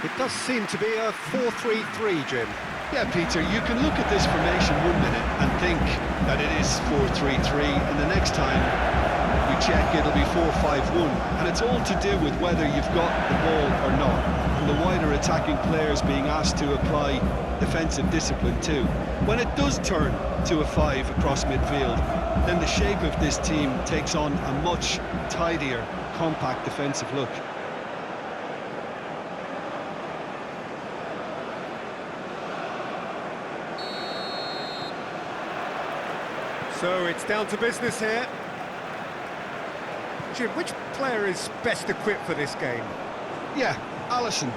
It does seem to be a 4-3-3, Jim. Yeah, Peter, you can look at this formation 1 minute and think that it is 4-3-3, and the next time you check it'll be 4-5-1, and it's all to do with whether you've got the ball or not, and the wider attacking players being asked to apply defensive discipline too. When it does turn to a 5 across midfield, then the shape of this team takes on a much tidier, compact defensive look. So it's down to business here. Jim, which player is best equipped for this game? Yeah, Alisson.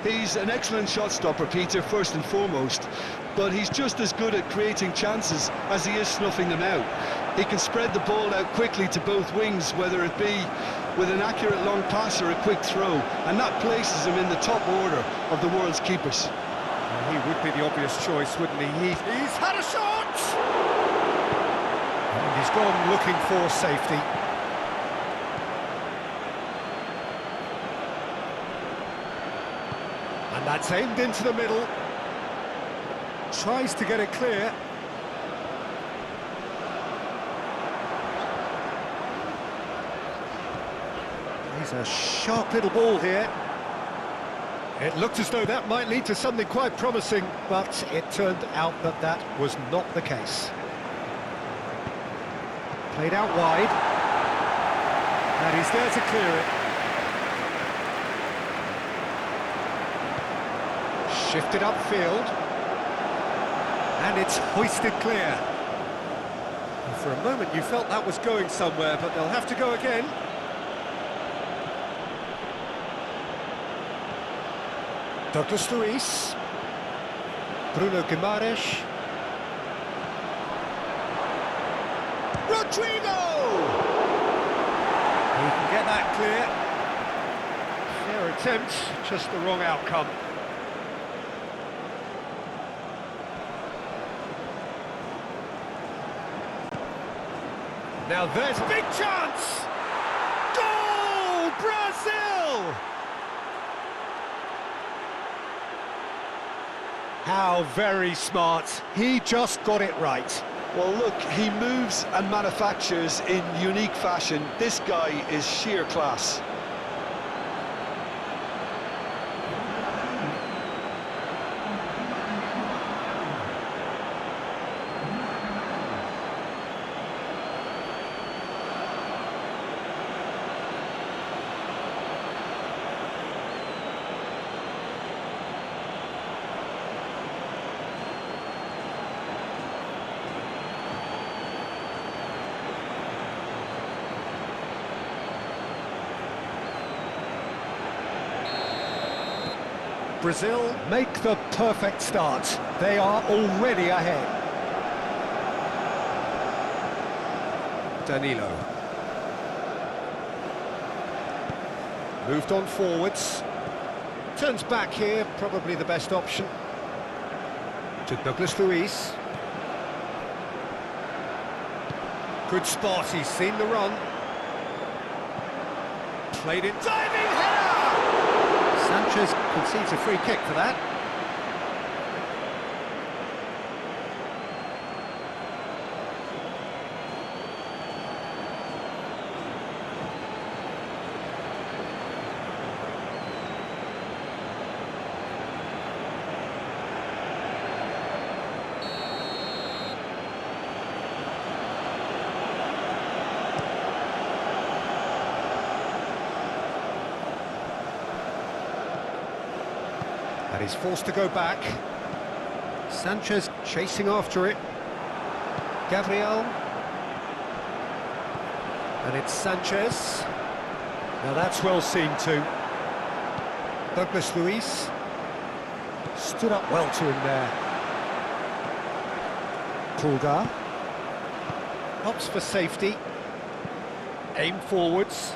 He's an excellent shot stopper, Peter, first and foremost, but he's just as good at creating chances as he is snuffing them out. He can spread the ball out quickly to both wings, whether it be with an accurate long pass or a quick throw, and that places him in the top order of the world's keepers. He would be the obvious choice, wouldn't he? He's had a shot! And he's gone looking for safety. And that's aimed into the middle. Tries to get it clear. He's a sharp little ball here. It looked as though that might lead to something quite promising, but it turned out that that was not the case. Played out wide. And he's there to clear it. Shifted upfield. And it's hoisted clear. And for a moment you felt that was going somewhere, but they'll have to go again. Douglas Luiz. Bruno Guimaraes. Rodrigo! He can get that clear. Fair attempt, just the wrong outcome. Now there's a big chance! Goal! Brazil! How very smart. He just got it right. Well, look, he moves and manufactures in unique fashion. This guy is sheer class. Brazil make the perfect start. They are already ahead. Danilo. Moved on forwards. Turns back here, probably the best option. To Douglas Luiz. Good spot, he's seen the run. Played it, diving header! Sanchez concedes a free kick for that. And he's forced to go back. Sanchez chasing after it. Gabriel. And it's Sanchez. Now that's well seen too. Douglas Luiz. Stood up well to him there. Pulgar. Opts for safety. Aim forwards.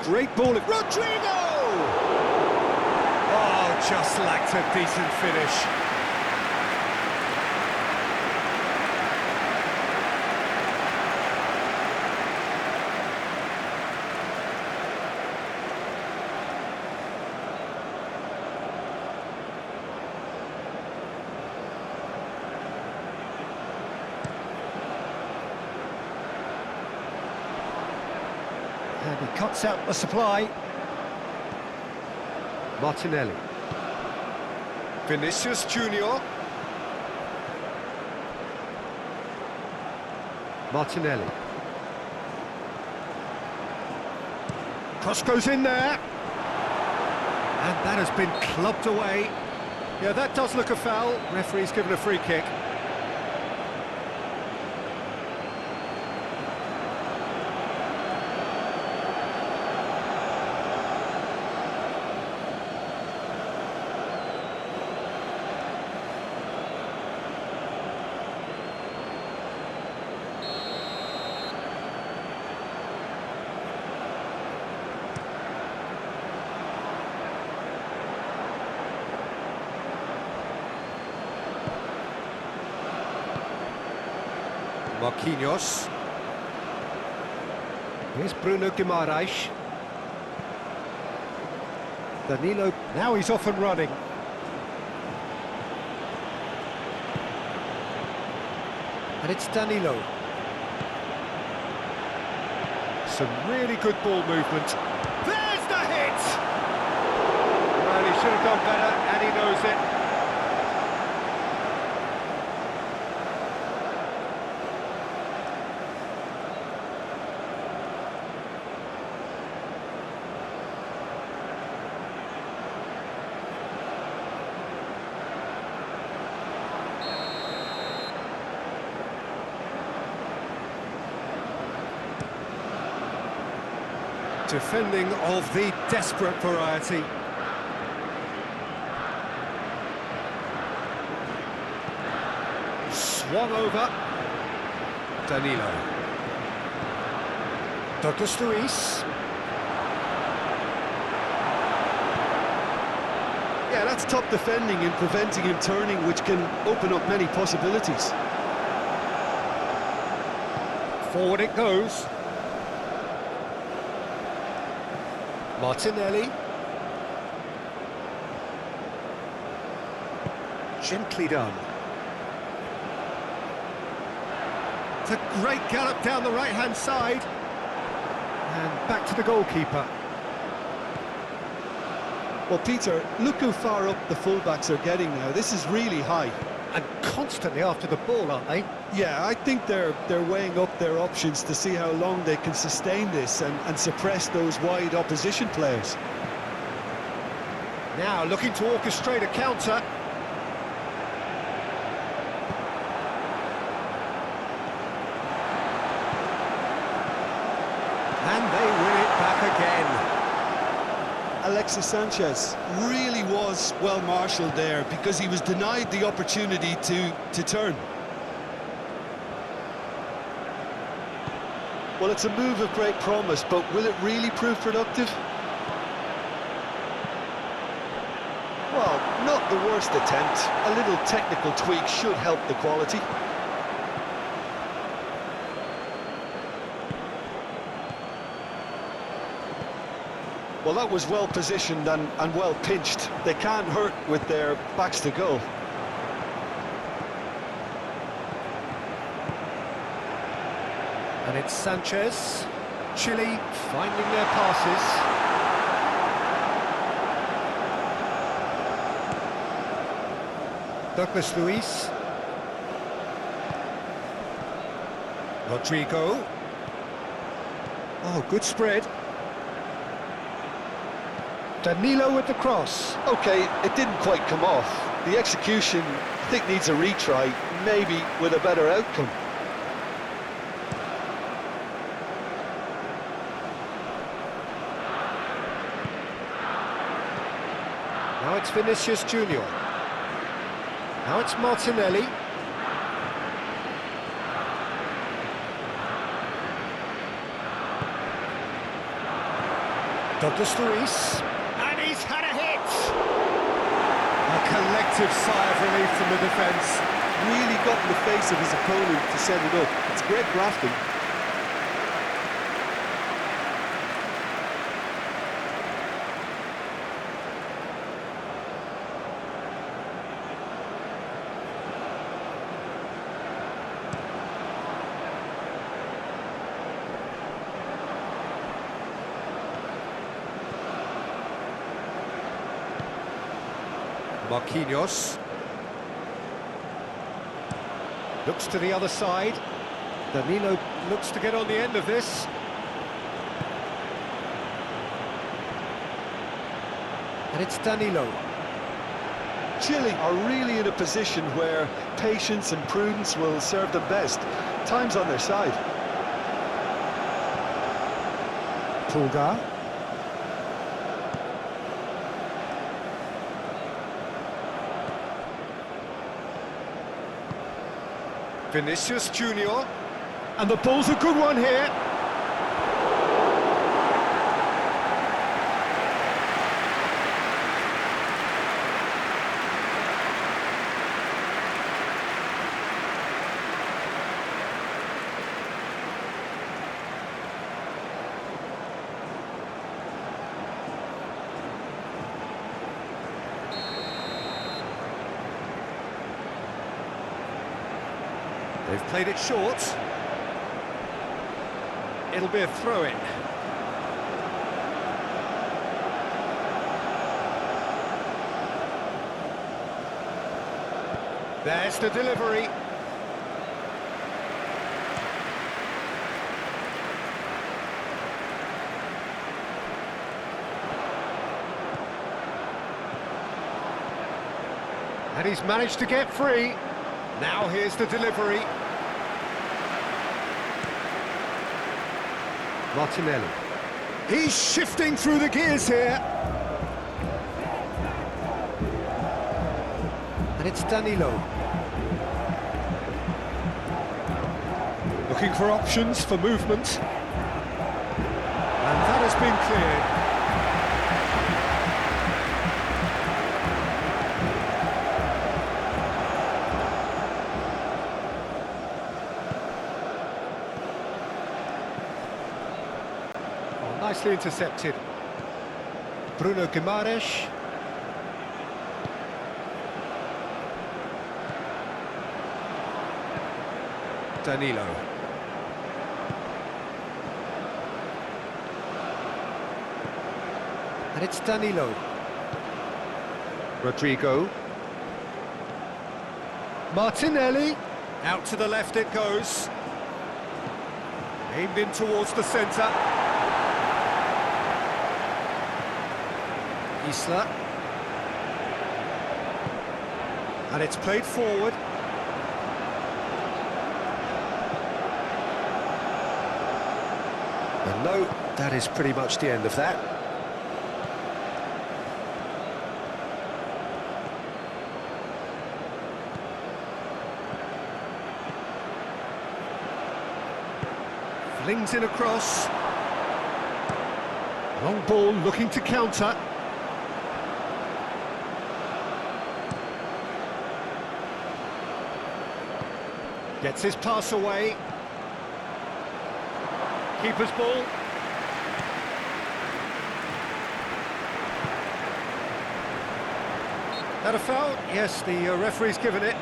Great ball of Rodrigo! Oh, just lacked a decent finish. And he cuts out the supply. Martinelli. Vinicius Junior. Martinelli. Cross goes in there. And that has been clubbed away. Yeah, that does look a foul. Referee's given a free kick. Marquinhos. Here's Bruno Guimaraes. Danilo, now he's off and running. And it's Danilo. Some really good ball movement. There's the hit! Well, he should have done better, and he knows it. Defending of the desperate variety. Swung over. Danilo. Douglas Luiz. Yeah, that's top defending and preventing him turning, which can open up many possibilities. Forward it goes. Martinelli. Gently done. It's a great gallop down the right-hand side. And back to the goalkeeper. Well, Peter, look how far up the fullbacks are getting now. This is really high. And constantly after the ball, aren't they? Yeah, I think they're weighing up their options to see how long they can sustain this and suppress those wide opposition players. Now looking to orchestrate a counter. And they win it back again. Alexis Sanchez really was well marshalled there because he was denied the opportunity to turn. Well, it's a move of great promise, but will it really prove productive? Well, not the worst attempt. A little technical tweak should help the quality. Well, that was well positioned and well pinched. They can't hurt with their backs to goal. And it's Sanchez. Chile finding their passes. Douglas Luiz. Rodrigo. Oh, good spread. Danilo with the cross. Okay, it didn't quite come off. The execution, I think, needs a retry, maybe with a better outcome. Now it's Vinicius Junior. Now it's Martinelli. Douglas Luiz. And he's had a hit! A collective sigh of relief from the defence. Really got in the face of his opponent to set it up. It's great grafting. Marquinhos. Looks to the other side. Danilo looks to get on the end of this. And it's Danilo. Chile are really in a position where patience and prudence will serve them best. Time's on their side. Pulgar. Vinicius Junior. And the ball's a good one here. They've played it short. It'll be a throw-in. There's the delivery. And he's managed to get free. Now here's the delivery. Martinelli. He's shifting through the gears here. And it's Danilo. Looking for options for movement. And that has been cleared. Nicely intercepted. Bruno Guimaraes. Danilo. And it's Danilo. Rodrigo. Martinelli. Out to the left it goes. Aimed in towards the centre. Isla. And it's played forward. And no, that is pretty much the end of that. Flings in across. Long ball looking to counter. Gets his pass away. Keeper's ball. That a foul? Yes, the referee's given it.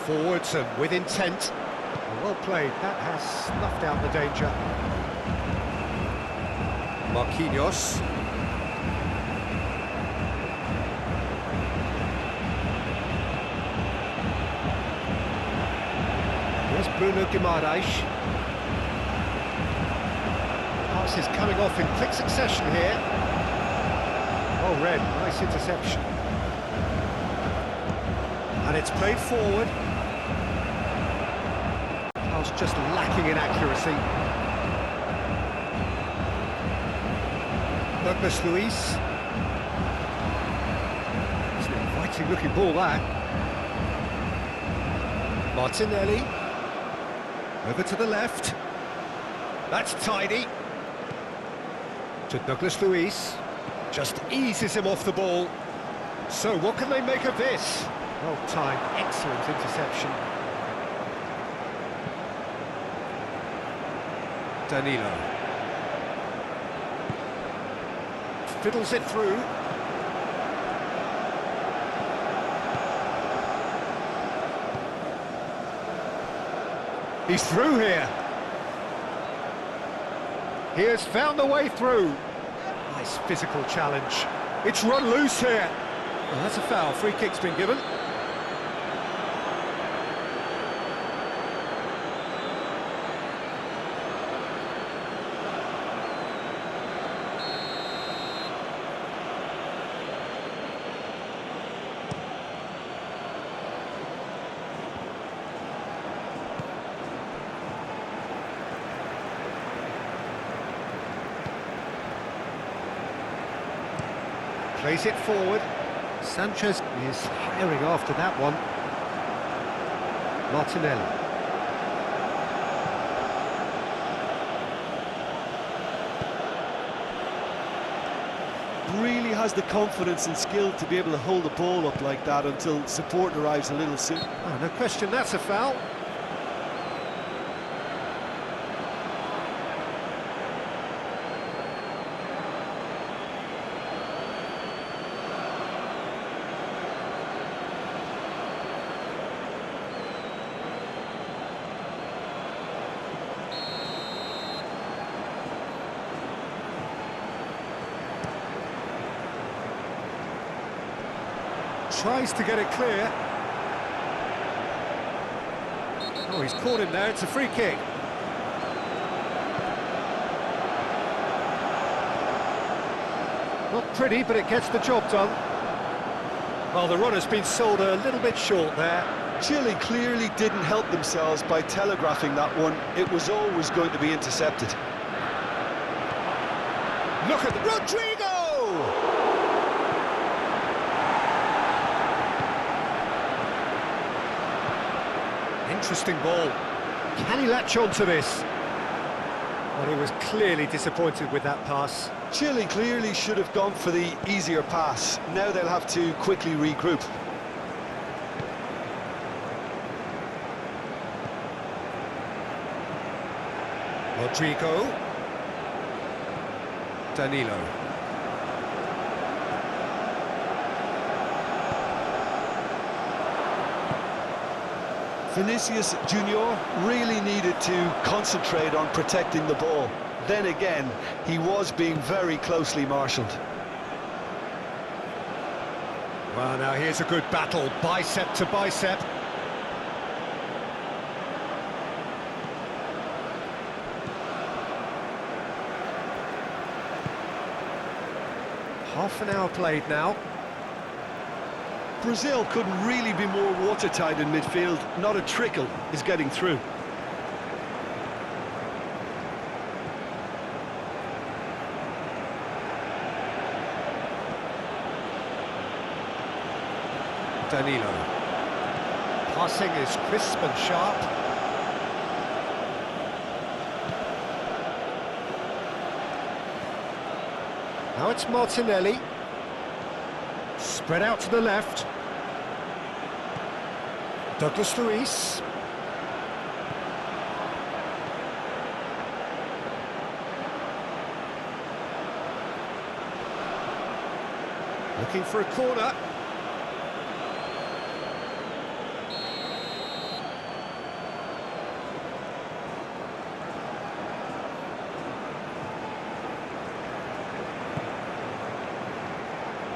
Forwards and with intent. Well played, that has snuffed out the danger. Marquinhos. Here's Bruno Guimaraes. Pass is coming off in quick succession here. Well read, nice interception. And it's played forward. Just lacking in accuracy. Douglas Luiz. It's an inviting looking ball, that. Martinelli. Over to the left. That's tidy. To Douglas Luiz. Just eases him off the ball. So what can they make of this? Well timed, excellent interception. Danilo. Fiddles it through. He's through here. He has found the way through. Nice physical challenge. It's run loose here. Well, that's a foul. Free kick's been given. Plays it forward. Sanchez is herring after that one. Martinelli. Really has the confidence and skill to be able to hold the ball up like that until support arrives a little soon. Oh, no question, that's a foul. Tries to get it clear. Oh, he's caught him there, it's a free kick. Not pretty, but it gets the job done. Well, the run has been sold a little bit short there. Chile clearly didn't help themselves by telegraphing that one. It was always going to be intercepted. Look at Rodrigo! Interesting ball. Can he latch on to this? Well, he was clearly disappointed with that pass. Chile clearly should have gone for the easier pass. Now they'll have to quickly regroup. Rodrigo. Danilo. Vinicius Junior really needed to concentrate on protecting the ball. Then again, he was being very closely marshalled. Well, now here's a good battle, bicep to bicep. Half an hour played now. Brazil couldn't really be more watertight in midfield. Not a trickle is getting through. Danilo. Passing is crisp and sharp. Now it's Martinelli. Spread out to the left. Douglas Luiz. Looking for a corner.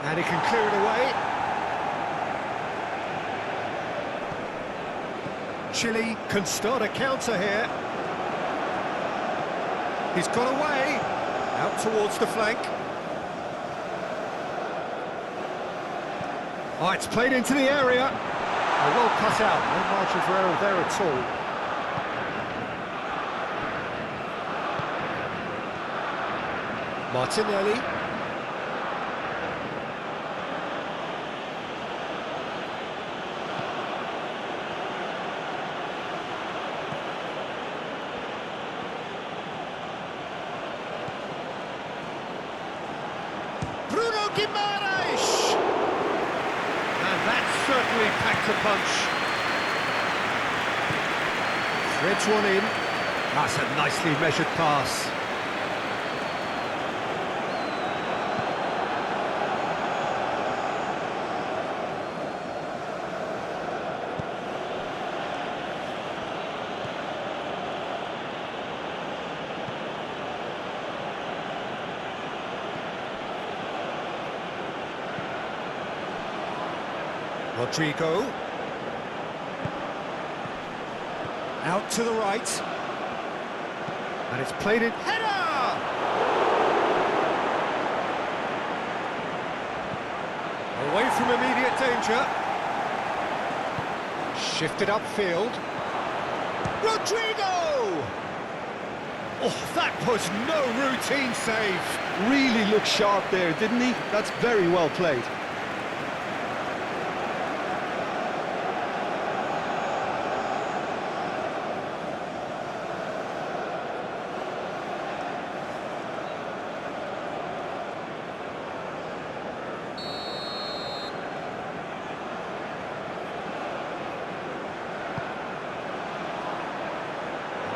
And he can clear it away. Chile can start a counter here. He's got away. Out towards the flank. Oh, it's played into the area. Oh, well cut out. No margin for error there at all. Martinelli. Guimaraes! And that certainly packed a punch. Threads one in. That's a nicely measured pass. Rodrigo. Out to the right. And it's played in. Header! Away from immediate danger. Shifted upfield. Rodrigo! Oh, that was no routine save. Really looked sharp there, didn't he? That's very well played.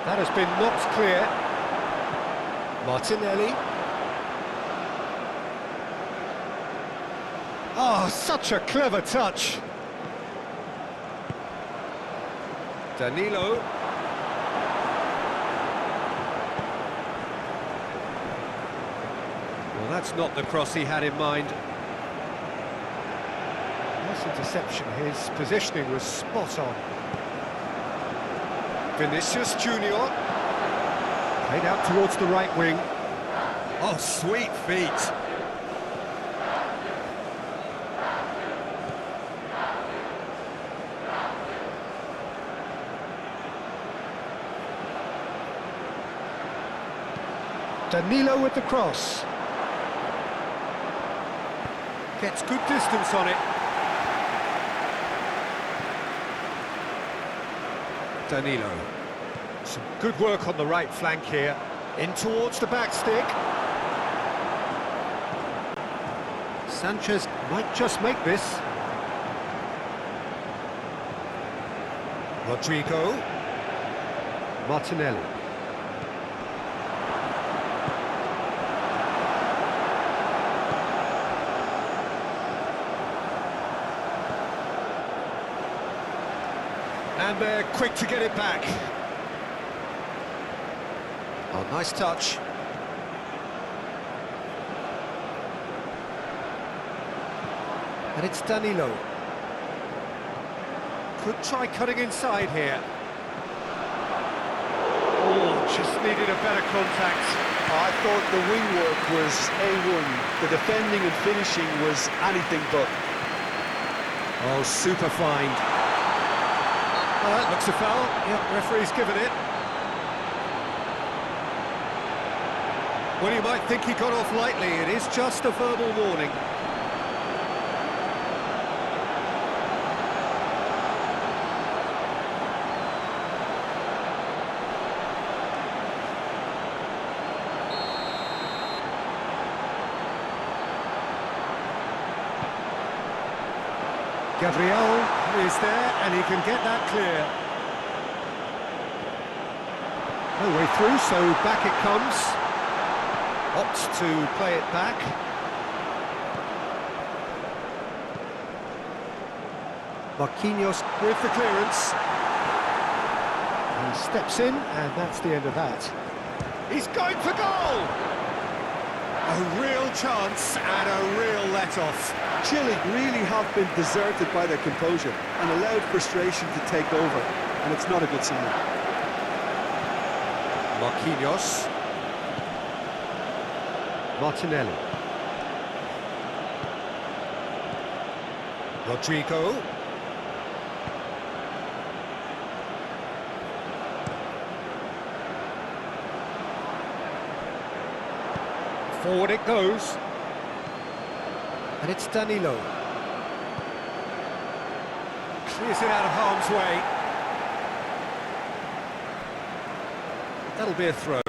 That has been knocked clear. Martinelli. Oh, such a clever touch. Danilo. Well, that's not the cross he had in mind. Nice interception. His positioning was spot on. Vinicius Junior, played out towards the right wing. Oh, sweet feet. Danilo with the cross. Gets good distance on it. Danilo. Some good work on the right flank here. In towards the back stick. Sanchez might just make this. Rodrigo. Martinelli. And they're quick to get it back. Oh, nice touch. And it's Danilo. Could try cutting inside here. Oh, just needed a better contact. I thought the wing work was A1. The defending and finishing was anything but. Oh, super find. Oh, that looks a foul. Yep, referee's given it. Well, you might think he got off lightly. It is just a verbal warning. Gabriel is there, and he can get that clear. No way through, so back it comes. Opts to play it back. Marquinhos with the clearance. He steps in, and that's the end of that. He's going for goal! A real chance and a real let-off. Chile really have been deserted by their composure and allowed frustration to take over, and it's not a good sign. Marquinhos. Martinelli. Rodrigo. Forward it goes. And it's Danilo. Clears it out of harm's way. That'll be a throw.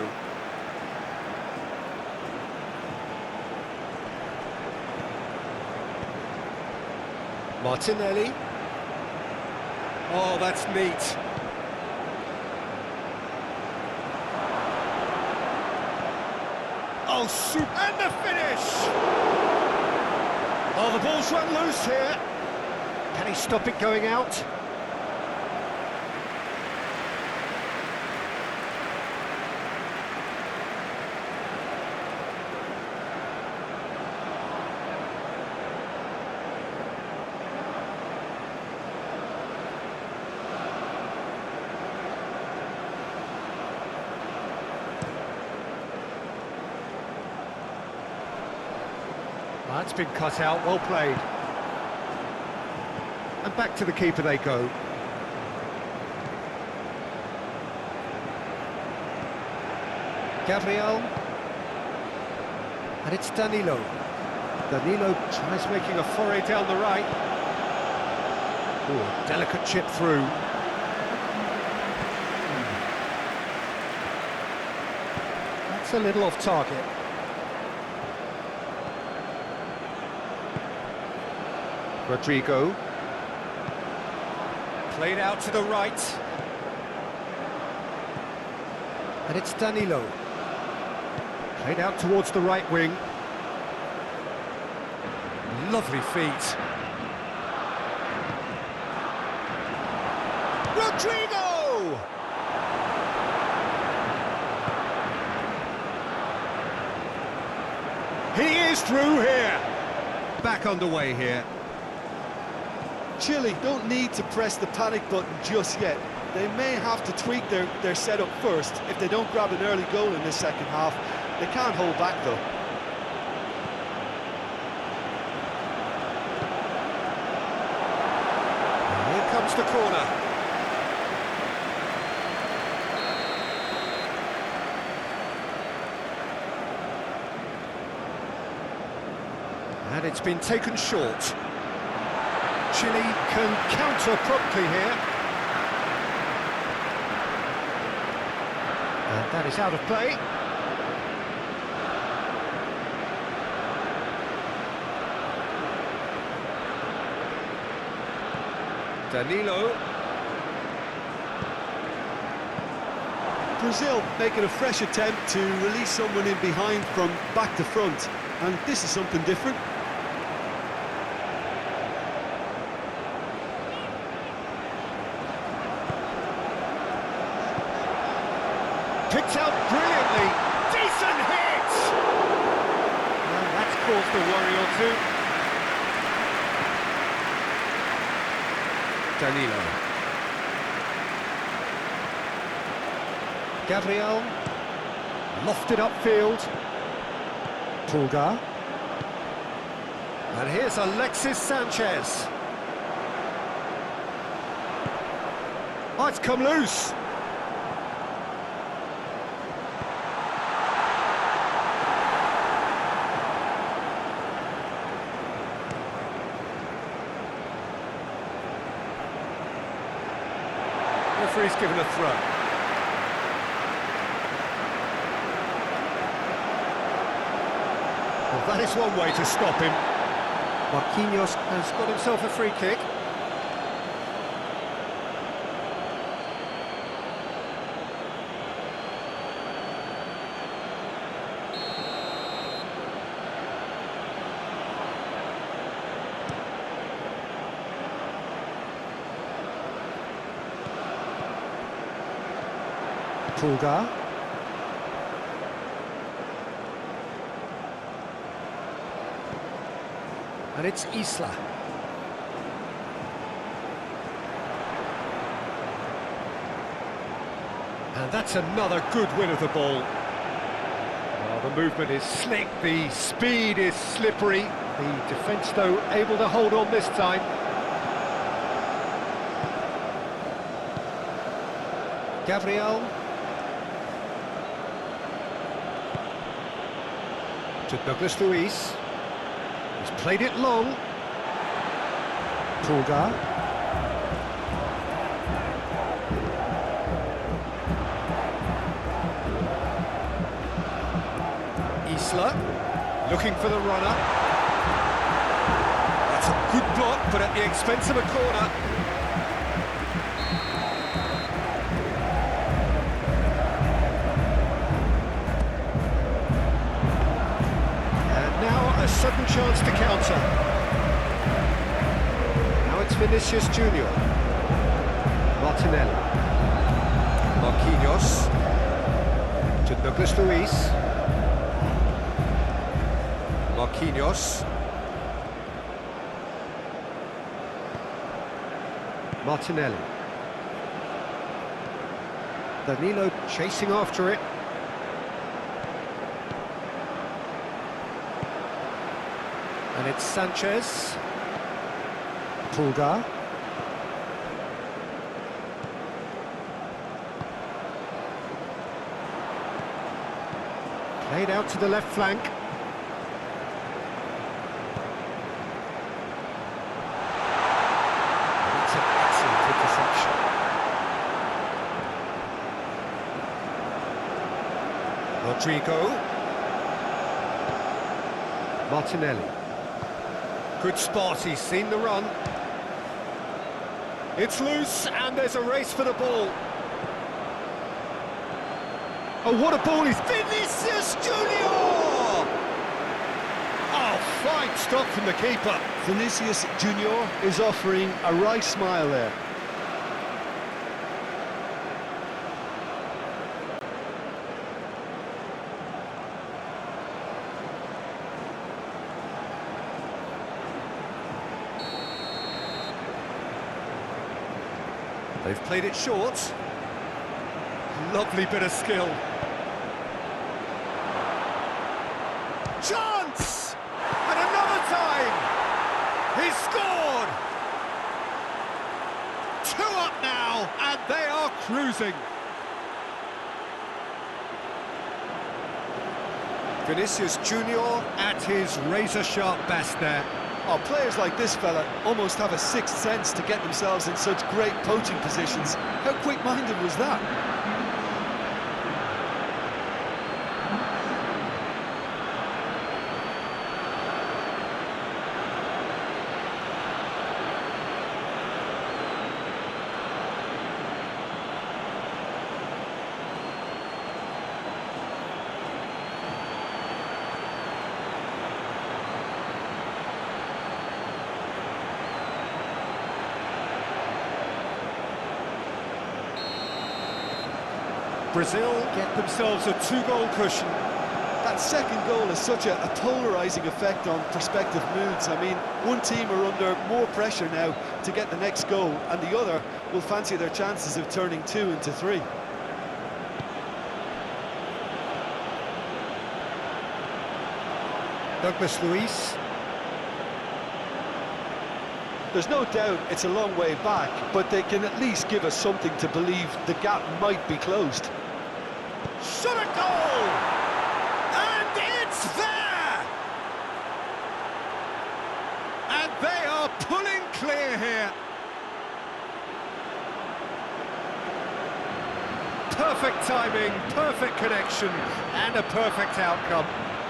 Martinelli. Oh, that's neat. Oh, super. And the finish! Oh, the ball's run loose here. Can he stop it going out? That's been cut out, well played. And back to the keeper they go. Gabriel. And it's Danilo. Danilo tries making a foray down the right. Oh, delicate chip through. That's a little off target. Rodrigo. Played out to the right. And it's Danilo. Played out towards the right wing. Lovely feet. Rodrigo! He is through here. Back underway here. Chile don't need to press the panic button just yet. They may have to tweak their setup first if they don't grab an early goal in this second half. They can't hold back though. Here comes the corner. And it's been taken short. Chile can counter promptly here. And that is out of play. Danilo. Brazil making a fresh attempt to release someone in behind from back to front. And this is something different. Picked out brilliantly. Decent hit! And that's caused a worry or two. Danilo. Gabriel. Lofted upfield. Pulgar. And here's Alexis Sanchez. Oh, it's come loose. Referee's given a throw. Well, that is one way to stop him. Marquinhos has got himself a free kick. Pulgar. And it's Isla. And that's another good win of the ball. Well, the movement is slick, the speed is slippery. The defence, though, able to hold on this time. Gabriel. To Douglas Luiz. He's played it long. Pulgar. Isla, looking for the runner. That's a good block, but at the expense of a corner. And now a sudden chance to counter. Now it's Vinicius Junior. Martinelli. Marquinhos. To Douglas Luiz. Marquinhos. Martinelli. Danilo chasing after it. And it's Sanchez. Pulgar. Played out to the left flank. It's an excellent interception. Rodrigo. Martinelli. Good spot, he's seen the run. It's loose, and there's a race for the ball. Oh, what a ball! He's Vinicius Junior! Oh, fine stop from the keeper. Vinicius Junior is offering a wry smile there. They've played it short. Lovely bit of skill. Chance! And another time! He's scored! 2 up now, and they are cruising. Vinicius Junior at his razor-sharp best there. Oh, players like this fella almost have a sixth sense to get themselves in such great poaching positions. How quick-minded was that? Brazil get themselves a 2-goal cushion. That second goal has such a polarising effect on prospective moods. I mean, one team are under more pressure now to get the next goal, and the other will fancy their chances of turning 2 into 3. Douglas Luiz. There's no doubt it's a long way back, but they can at least give us something to believe the gap might be closed. Shot a goal! And it's there! And they are pulling clear here. Perfect timing, perfect connection, and a perfect outcome.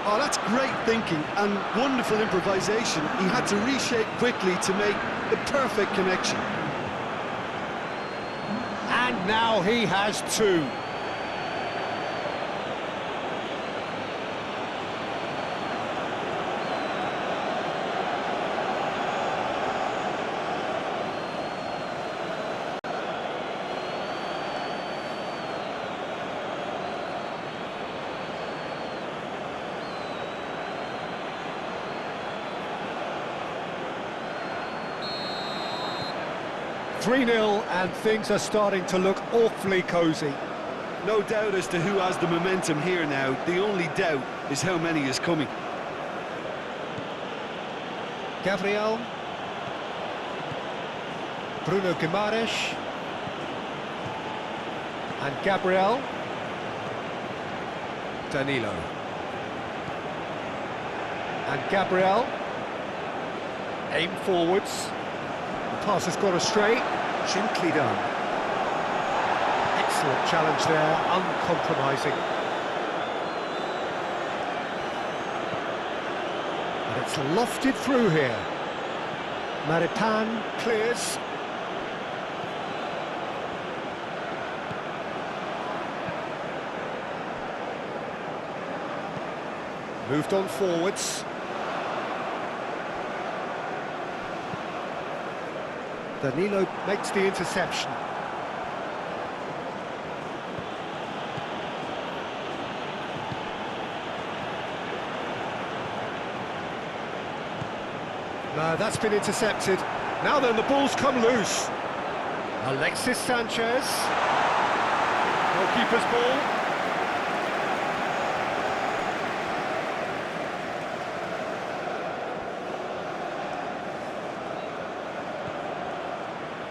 Oh, that's great thinking and wonderful improvisation. He had to reshape quickly to make the perfect connection. And now he has 2. (3-0) and things are starting to look awfully cosy. No doubt as to who has the momentum here now. The only doubt is how many is coming. Gabriel. Bruno Guimaraes. And Gabriel. Danilo. And Gabriel. Aim forwards. The pass has gone astray. Gently done. Excellent challenge there, uncompromising. And it's lofted through here. Maripan clears. Moved on forwards. Danilo makes the interception. No, that's been intercepted. Now then, the ball's come loose. Alexis Sanchez. Goalkeeper's ball.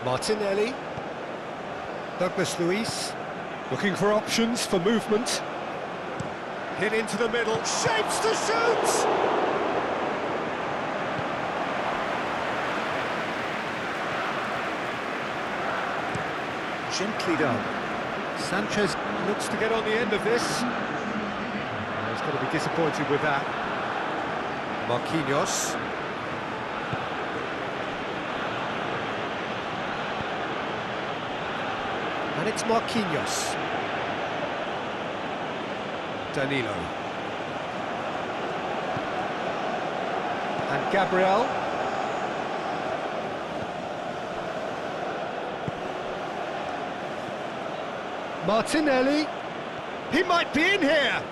Martinelli. Douglas Luiz. Looking for options for movement. Hit into the middle. Shapes to shoot! Gently done. Sanchez looks to get on the end of this. He's got to be disappointed with that. Marquinhos. And it's Marquinhos. Danilo. And Gabriel. Martinelli, he might be in here.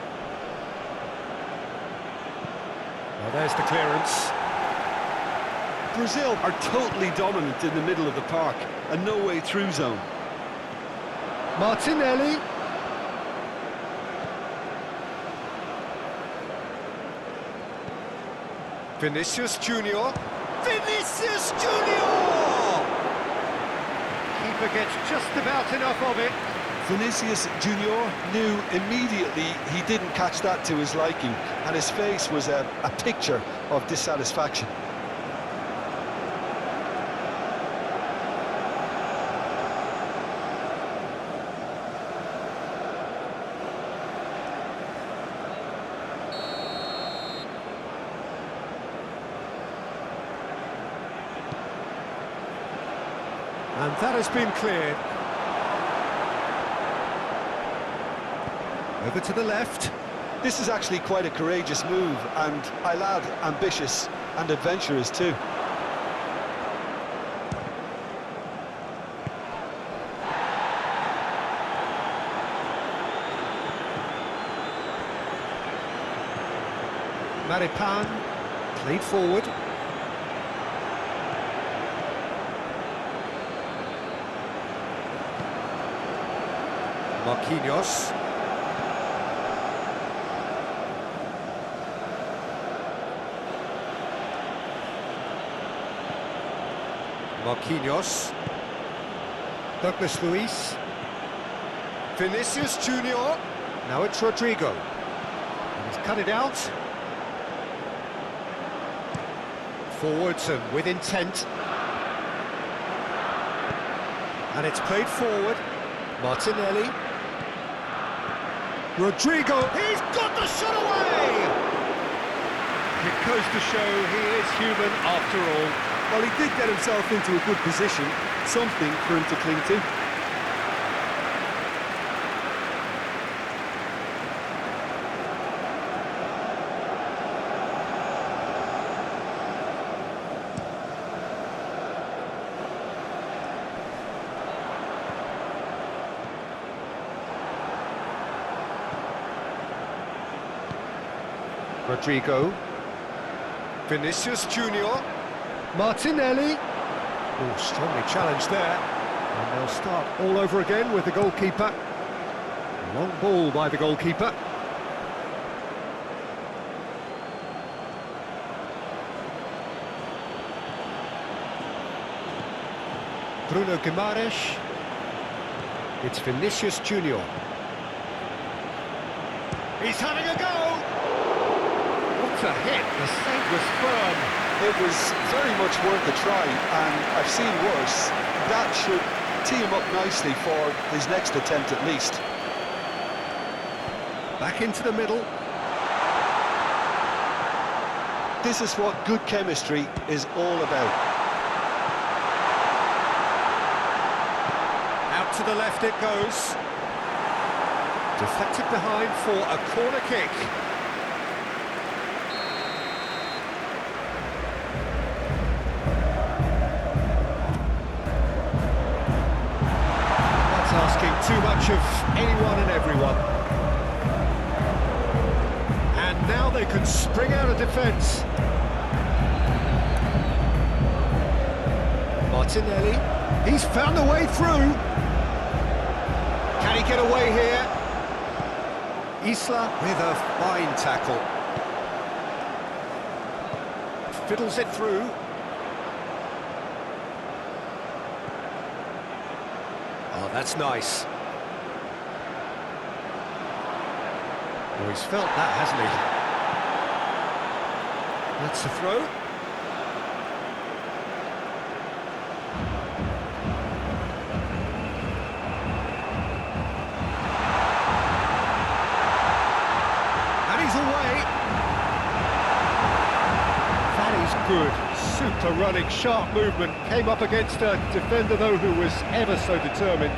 Well, there's the clearance. Brazil are totally dominant in the middle of the park, and no way through zone. Martinelli. Vinicius Junior. Vinicius Junior! Keeper gets just about enough of it. Vinicius Junior knew immediately he didn't catch that to his liking, and his face was a picture of dissatisfaction. And that has been cleared. Over to the left. This is actually quite a courageous move, and I'll add ambitious and adventurous too. Maripan played forward. Marquinhos. Marquinhos. Douglas Luiz. Vinicius Junior. Now it's Rodrigo. And he's cut it out. Forwards and with intent. And it's played forward. Martinelli. Rodrigo, he's got the shot away! It goes to show he is human after all. Well, he did get himself into a good position, something for him to cling to. Rodrigo. Vinicius Junior. Martinelli. Oh, strongly challenged there. And they'll start all over again with the goalkeeper. Long ball by the goalkeeper. Bruno Guimaraes. It's Vinicius Junior. He's having a go! What a hit, the save was firm. It was very much worth a try, and I've seen worse. That should tee him up nicely for his next attempt at least. Back into the middle. This is what good chemistry is all about. Out to the left it goes. Deflected behind for a corner kick. That's asking too much of anyone and everyone. And now they can spring out of defence. Martinelli, he's found a way through. Can he get away here? Isla with a fine tackle. Fiddles it through. Oh, that's nice. Oh, he's felt that, hasn't he? That's the throw. Good, super running, sharp movement, came up against a defender though who was ever so determined.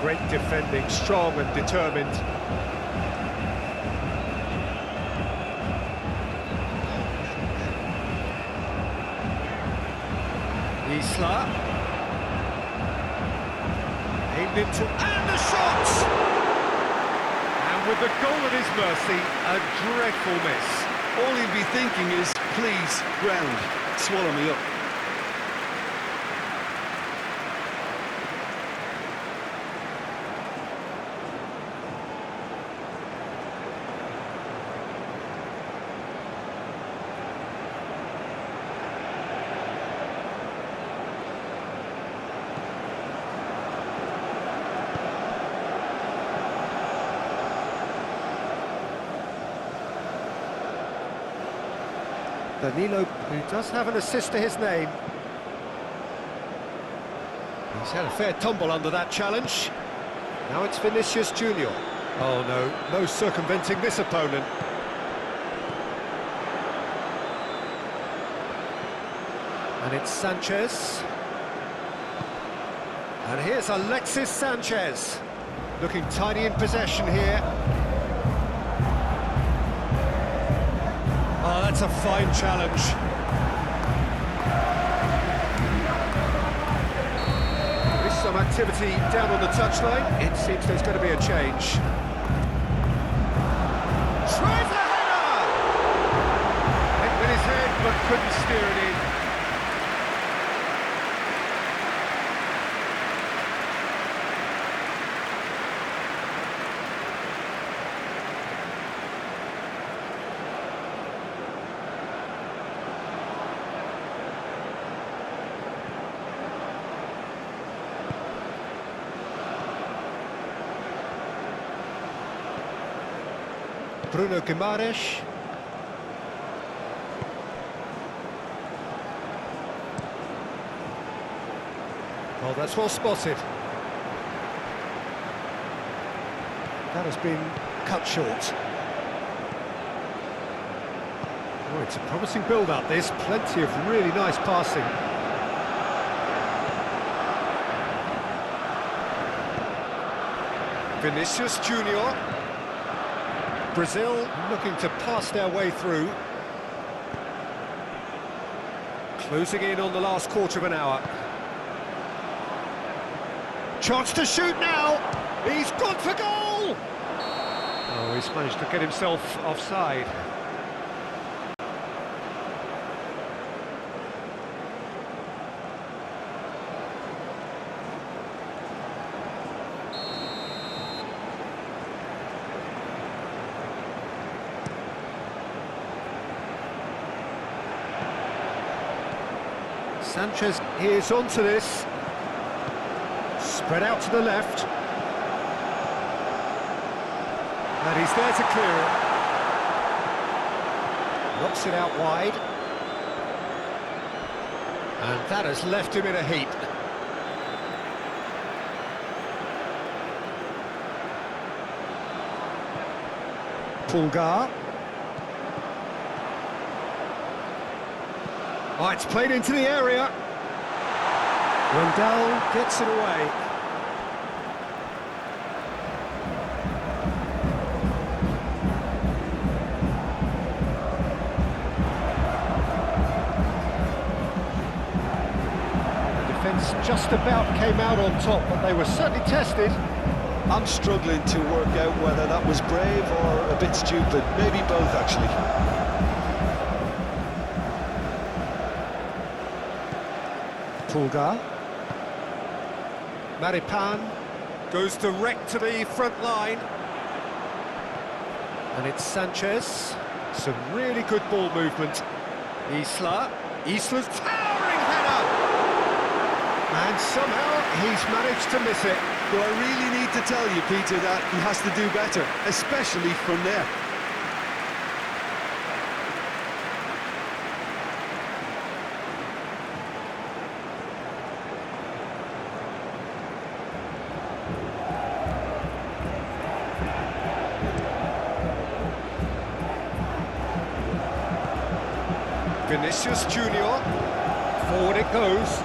Great defending, strong and determined. Isla. Aimed into, and the shot! And with the goal at his mercy, a dreadful miss. All he'll be thinking is, please, ground, swallow me up. Danilo, who does have an assist to his name. He's had a fair tumble under that challenge. Now it's Vinicius Junior. Oh no, no circumventing this opponent. And it's Sanchez. And here's Alexis Sanchez. Looking tiny in possession here. Oh, that's a fine challenge. There's some activity down on the touchline. It seems there's going to be a change. Tries the header! Hit with his head, but couldn't steer it in. Bruno Guimaraes. Oh, that's well spotted. That has been cut short. Oh, it's a promising build-up, this. Plenty of really nice passing. Vinicius Junior. Brazil looking to pass their way through. Closing in on the last quarter of an hour. Chance to shoot now! He's gone for goal! Oh, he's managed to get himself offside. Sanchez is onto this. Spread out to the left. And he's there to clear it. Knocks it out wide. And that has left him in a heap. Pulgar. Oh, it's played into the area. Rendell gets it away. The defence just about came out on top, but they were certainly tested. I'm struggling to work out whether that was brave or a bit stupid. Maybe both, actually. Pulgar. Maripan goes direct to the front line. And it's Sanchez. Some really good ball movement. Isla's towering header! And somehow he's managed to miss it. Do I really need to tell you, Peter, that he has to do better, especially from there? Vinicius Junior, forward it goes.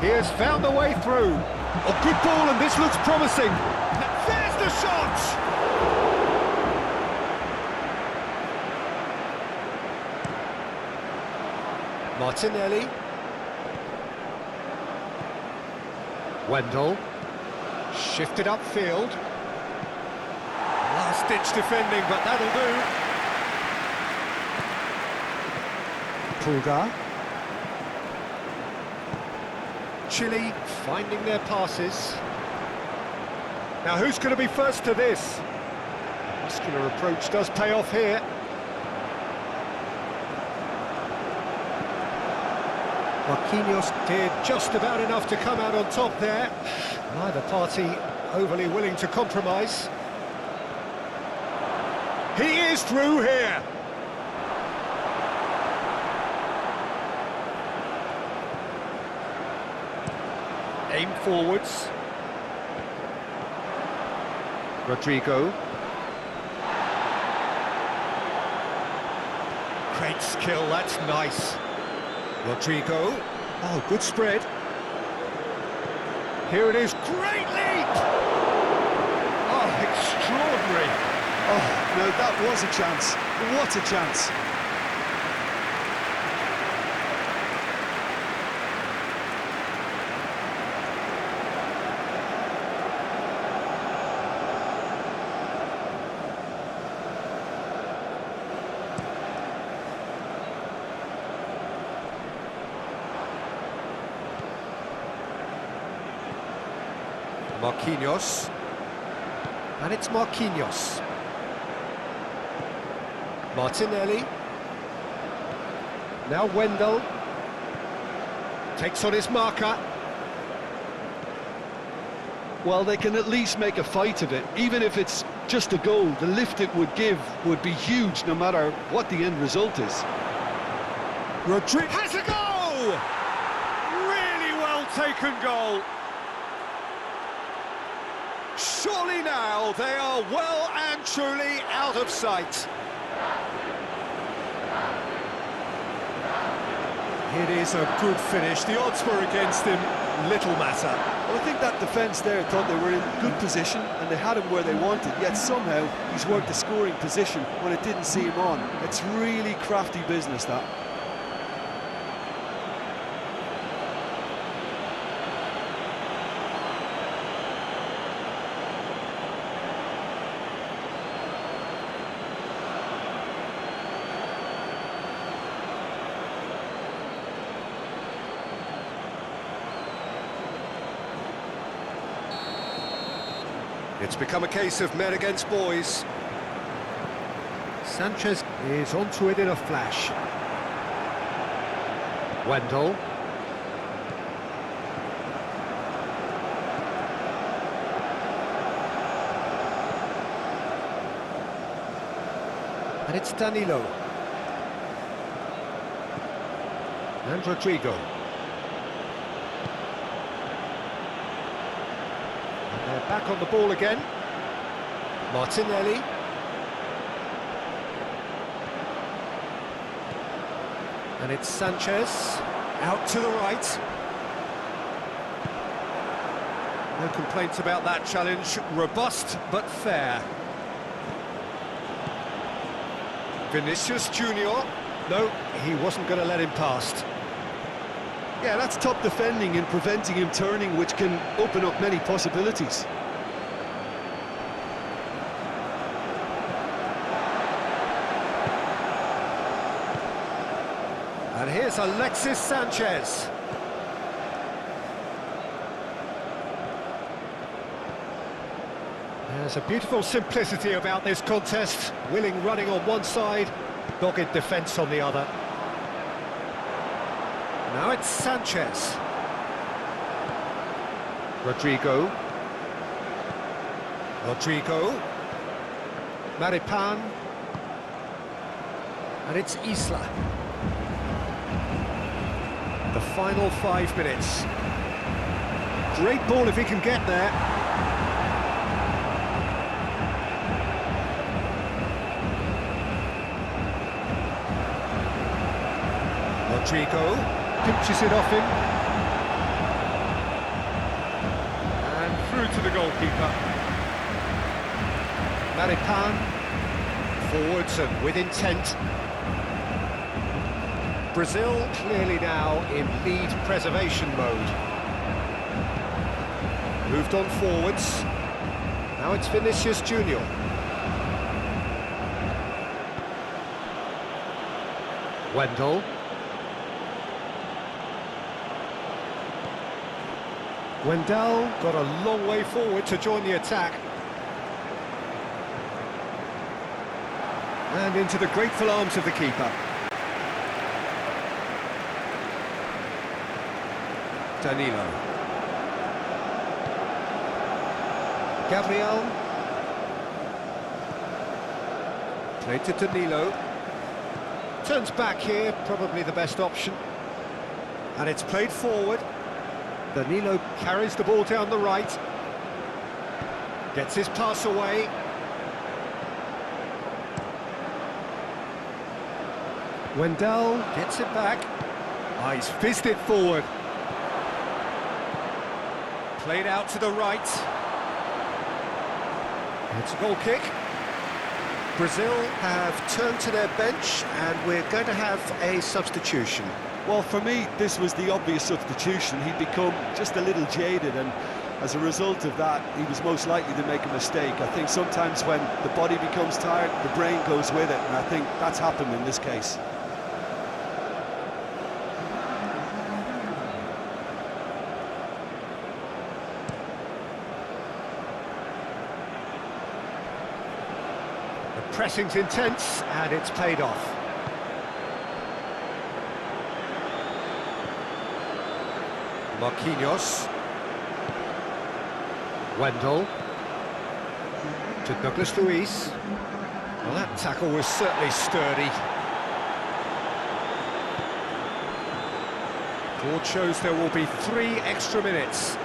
He has found a way through. A good ball, and this looks promising. There's the shot! Martinelli. Wendell. Shifted upfield. Last-ditch defending, but that'll do. Pulgar. Chile finding their passes. Now who's going to be first to this? Muscular approach does pay off here. Marquinhos did just about enough to come out on top there. Neither party overly willing to compromise. He is through here. Aim forwards. Rodrigo. Great skill, that's nice. Rodrigo. Oh, good spread. Here it is, great leap! Oh, extraordinary. Oh, no, that was a chance. What a chance. Marquinhos. And it's Marquinhos. Martinelli. Now Wendell. Takes on his marker. Well, they can at least make a fight of it. Even if it's just a goal, the lift it would give would be huge no matter what the end result is. Rodrigo has a goal! Really well taken goal. Surely now they are well and truly out of sight. It is a good finish. The odds were against him. Little matter. Well, I think that defence there thought they were in good position and they had him where they wanted, yet somehow he's worked the scoring position when it didn't see him on. It's really crafty business, that. It's become a case of men against boys. Sanchez is onto it in a flash. Wendell. And it's Danilo. And Rodrigo. Back on the ball again. Martinelli. And it's Sanchez, out to the right. No complaints about that challenge, robust but fair. Vinicius Junior, no, he wasn't going to let him past. Yeah, that's top defending and preventing him turning, which can open up many possibilities. And here's Alexis Sanchez. There's a beautiful simplicity about this contest. Willing running on one side, dogged defence on the other. Now it's Sanchez. Rodrigo. Maripan. And it's Isla. The final 5 minutes. Great ball if he can get there. Rodrigo pinches it off him. And through to the goalkeeper. Maripan. Forwards and with intent. Brazil clearly now in lead preservation mode. Moved on forwards. Now it's Vinicius Junior. Wendell. Wendell got a long way forward to join the attack. And into the grateful arms of the keeper. Danilo. Gabriel. Played to Danilo. Turns back here, probably the best option. And it's played forward. Danilo carries the ball down the right. Gets his pass away. Wendell gets it back. Ah, he's fizzed it forward. Played out to the right. It's a goal kick. Brazil have turned to their bench and we're going to have a substitution. Well, for me, this was the obvious substitution. He'd become just a little jaded, and as a result of that, he was most likely to make a mistake. I think sometimes when the body becomes tired, the brain goes with it, and I think that's happened in this case. The pressing's intense, and it's paid off. Marquinhos. Wendell. To Douglas Luiz. Well, that tackle was certainly sturdy. Board shows there will be 3 extra minutes.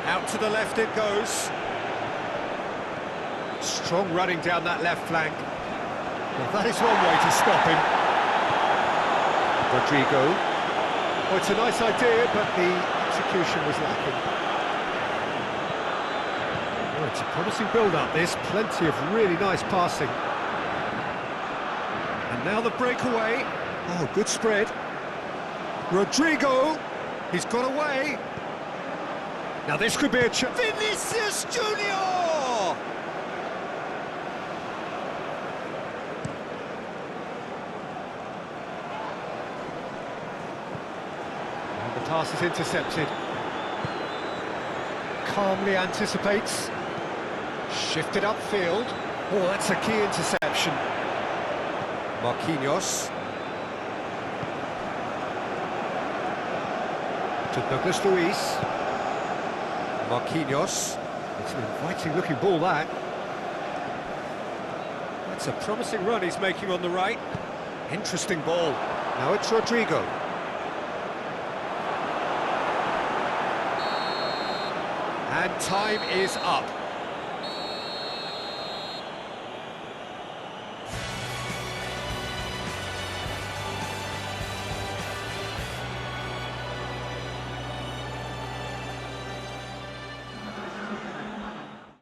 Out to the left it goes. Strong running down that left flank. Well, that is one way to stop him. Rodrigo. Well, it's a nice idea, but the execution was lacking. Oh, it's a promising build-up, this. Plenty of really nice passing. And now the breakaway. Oh, good spread. Rodrigo. He's got away. Now this could be a chance. Vinicius Junior! Pass is intercepted. Calmly anticipates. Shifted upfield. Oh, that's a key interception. Marquinhos. To Douglas Luiz. Marquinhos. It's an inviting looking ball, that. That's a promising run he's making on the right. Interesting ball. Now it's Rodrigo. And time is up.